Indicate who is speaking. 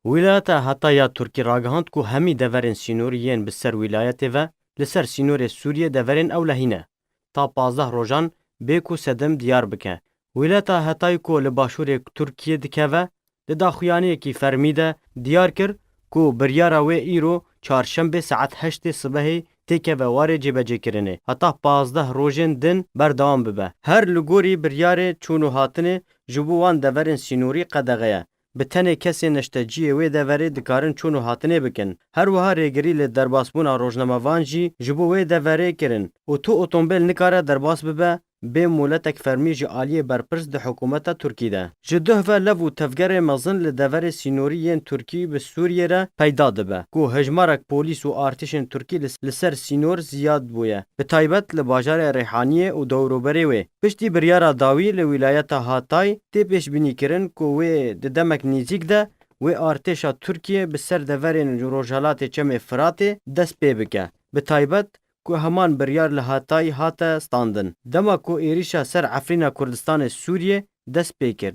Speaker 1: Wîlayeta Hetaya Tirkî ragihand ku hemî deverên sînorî yên bi ser wîlayetê ve li ser sînorê Sûriye deverên ew lehîne. Ta 15 rojan bê ku sedim diyar bike. Wîlayeta Hetayê ku li başûrê Tirkiyê dikeve, li daxuyaniyekî fermî de diyar kir ku biryara wê îro çarşembê saet 8 sibehê têkeve warê cêbecêkirinê. Heta 15 rojên din berdewam bibe. Her li gorî biryarê çûn û hatinê ji bo wan deverên sînorî qedexe ye. Bi tenê kesên neşteciyê wê deverê dikarin çûn û hatinê bikin. Her wiha rêgirî li derbasbûna rojnamevan jî ji bo wê deverê kirin û tu otomobîl nikare derbas bibe bê moletek fermî ji aliyê berpirs di hikûmeta Tirkî de. Ji duhve lev û tevgerê mezin li deverê sînorî yên Tirkî bi Sûriyê re peyda dibe ku hejmarek polîs û artîşên Tirkî li ser sînor ziyad bûye. Bi taybet li bajarê Rêhaniyê û dewroberê wê. Piştî biryara dawî li wîlayeta Hatay tê pêşbînîkirin ku wê di demek nêzik de wê artêşa Tirkiyê bi ser deverên Rojhilatê Çemê Firatê dest pê bike. Bi taybet ku heman biryar li Hatayê hate standin. Dema ku êrişa ser Efrîna Kurdistanê Sûriyê dest pê kir.